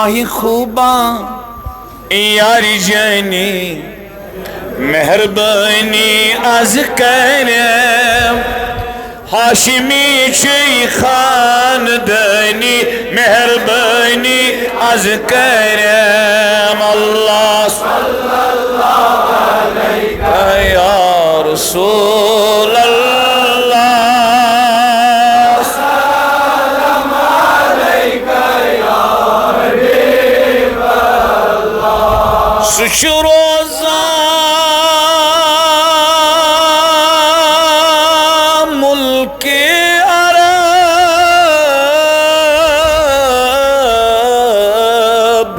आही खूबा यारी जानी मेहरबानी आज करम हाशिमी खानदानी मेहरबानी आज करम अल्लाह सल्लल्लाहु अलैहि या रसूल मुल्क अरब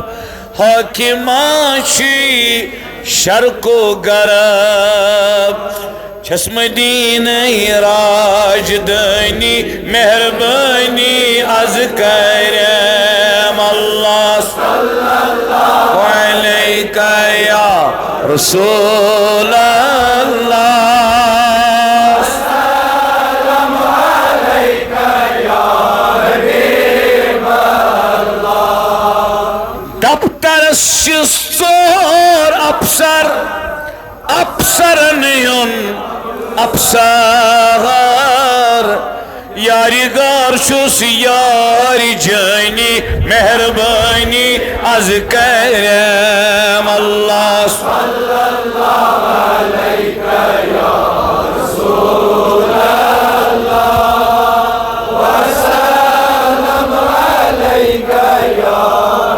हाकिमाशी शर्को गरब छस मदीना राजधानी मेहरबानी आज करम अल्लाह सल्लल्लाहु अलैहि या रसूल अल्लाह सलाम अलैका या हबीब अल्लाह दफ्तर सोर अफसर अफसरन अफसर यारी गार छुस यारी जानी मेहरबानी आज करम अल्लाह सल्लल्लाहु अलैहि या रसूल अल्लाह व सल्लम अलैका या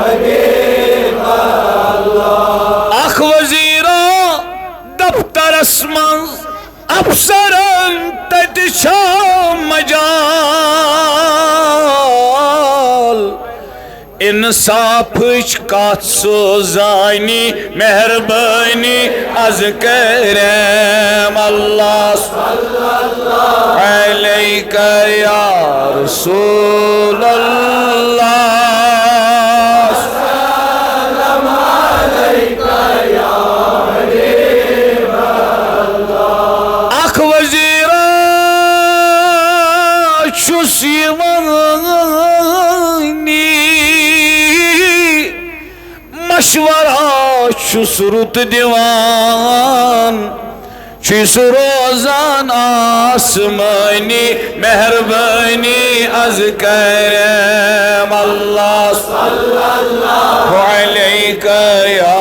हबीब अल्लाह अख वजीरा दफ्तर अस्मन अफसरन तत मजाल इंसाफ कत सोजानी मेहरबानी आज करम अल्लाह सल्लल्लाहु अलैहि या रसूल अल्लाह सल्लम अलैका या हबीब अल्लाह अख वजीरा मशवरा शुसरुत दीवान शुस रोजान आसमानी मेहरबानी आज करम अल्लाह सल्लल्लाहु अलैहि या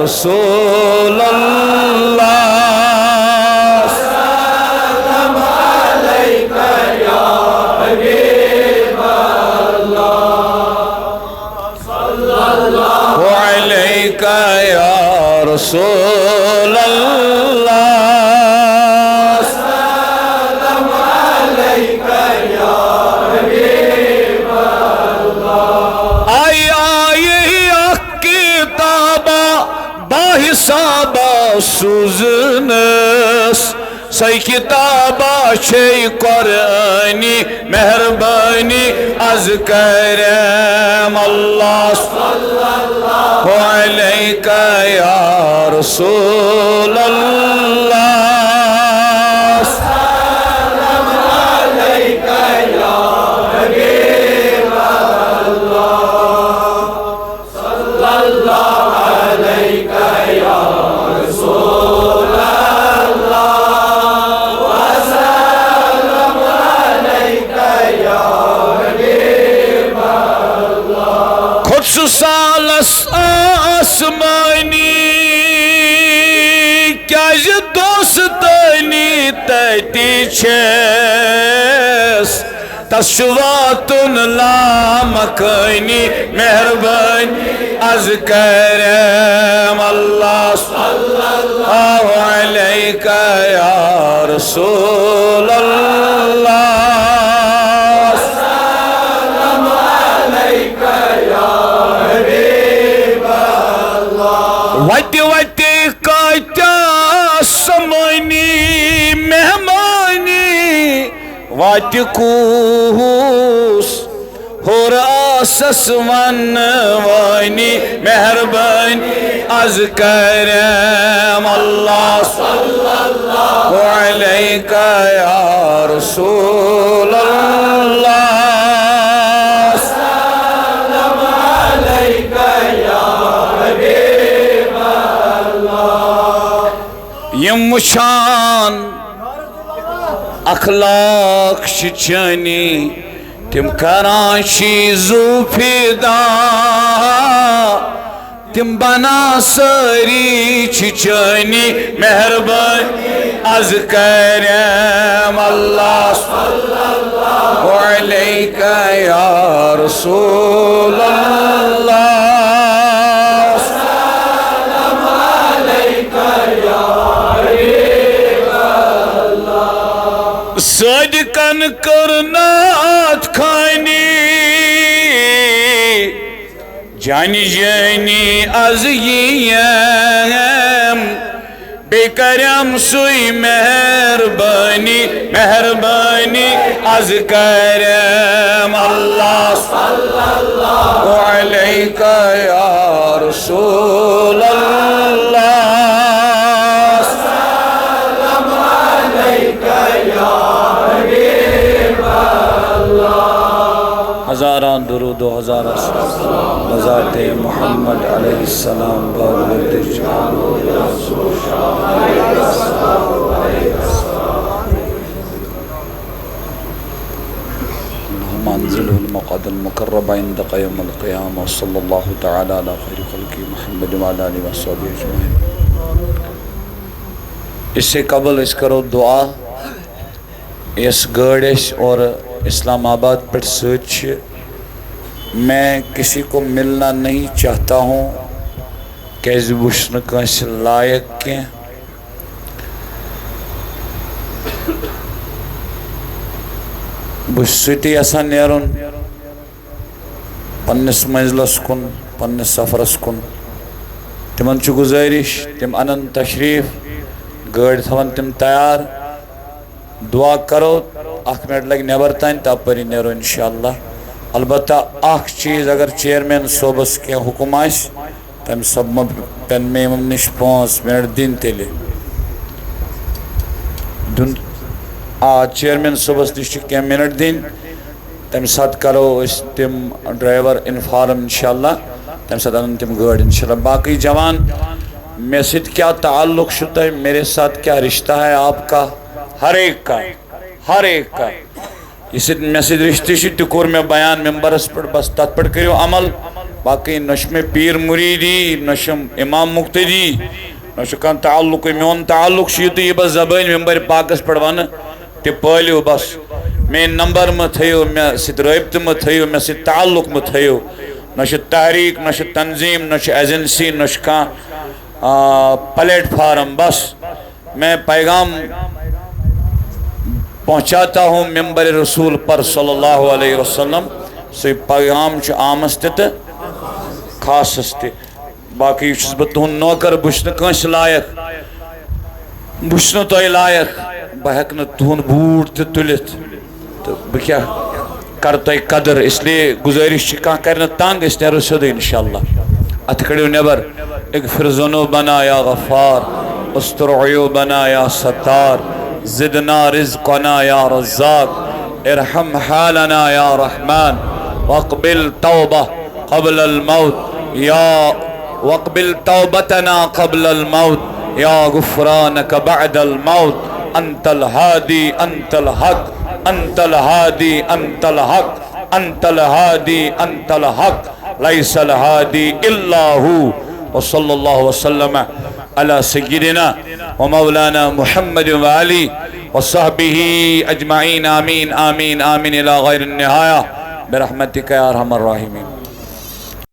रसूल अल्लाह या रसूल अल्लाह सल्लल्लाहु अलैका या हबीब अल्लाह आई किताबा बाहिसाबा सुजनस सही किताबा छे कुरानी मेहरबानी आज करम अल्लाह सल्लल्लाहु अलैहि या रसूल अल्लाह सल्लम अलैका या हबीब अल्लाह सल्लल्लाहु अलैहि या रसूल सालस आसमानी क्या दोस्तानी तती छस तस्वातुन लामकानी मेहरबानी आज करम अल्लाह सल्लल्लाहु अलैहि या रसूल अल्लाह वती वती कता समनी मेहमानी वती कूस होर आसस वन वानी मेहरबानी आज करम अल्लाह सल्लल्लाहु अलैहि या रसूल अल्लाह सल्लल्लाहु अलैहि यम शान अखलाक चानी तिम कराची ज़ुफिदा तिम बना सारी चानी मेहरबानी अज करम अल्लाह सल्लल्लाहु अलैका या रसूल अल्लाह सलाम अलैका या सदकन करनाथ खानी जानी जानी अज यम बेकरम सुई मेहरबानी मेहरबानी अज करम अल्लाह सल्लल्लाहु अलैका या रसूल अल्लाह सलाम अलैका या हजारान दुरूद हजारा बज़ाते मोहम्मद अलैहिस्सलाम मंज़िलुल मक़दल मुक़र्रब इंद क़यामुल क़ियामा सल्लल्लाहु तआला अला खैरि ख़ल्क़ि मुहम्मद व अला आलिहि व अस्हाबिहि अजमईन। इससे कबल इस करो दुआ इस गढ़ और इस्लामाबाद पर सच मैं किसी को मिलना नहीं चाहता हूँ कैसे बुशन कंस लायक के बुस्ती असा नेरुन पन्नस मंजिलस कुन पन्नस सफरस कुन तिमन छु गुजारिश तिम अनन तशरीफ गाड़ थवन तिम तैयार दुआ करो अख मिनट लग नबर तान तपरी नेरो इंशाअल्लाह। अलबत्ता अख चीज अगर चेयरमैन सोबस के हुकुम आस तम सब पेन में निश 5 मिनट दिन तेले दुन चेयरमैन सोबस निश क्या मिनट दिन तम साथ करो इस तिम ड्राइवर इन्फॉर्म इंशाअल्लाह तम साथ तिम गाड़ इंशाअल्लाह। बाकी जवान मे सत क्या ताल्लुक शुता है मेरे साथ क्या रिश्ता है आपका हर एक का इस मे सत रिश्ते तोर मे बयान मेम्बरस पे बस तथ पे करो अमल। बाकी नश मे पीर मुरीदी नशम इमाम मुक्तदी नश कह ताल्लुक मोन ताल्लुक युत यह बस जबान मेम्बर पाकस पे वन तो पालो बस मे नंबर मे थो मे सत रबत मे थो मे सत ताल्लुक मे थो न तहरीक न तंजीम न एजेंसी न प्लेटफार्म बस मैं पैगाम पहुँचाता हूँ मेंबर रसूल पर सल्लल्लाहु अलैहि वसल्लम से पैगाम आमस तो खासस ते। बाकी बह तुहद नौकर बुशन कंस लायक बुशन तुह लायक बह हेक तुहद बूट तुलित तो बह क्या कर तुह कदर इसलिए गुजारिश कह कर तंग अस नो सोद इंशाअल्लाह। अत कड़ो नबर इगफिर ज़ुनूबना या गफ़ार उस्तुर अयूबना या सत्तार ज़िदना रिज़क़ना या रज़्ज़ाक़ इरहम हालना या रहमान वक़बिल तौबा क़ब्ल अल मौत या वक़बिल तौबतना क़ब्ल अल मौत या गुफ़रानक बअद अल मौत अंतल हादी अंतल हक़ अंतल हादी अंतल हक़ अंतल हादी अंतल हक़ लैसल हादी इल्ला हू व सल्लल्लाहु वसल्लम अला सय्यिदिना व मौलाना मुहम्मद व आली व सहबिही अजमाइन आमीन आमीन आमीन इला गैर निहाया बिरहमतिका या अरहमर राहिमीन।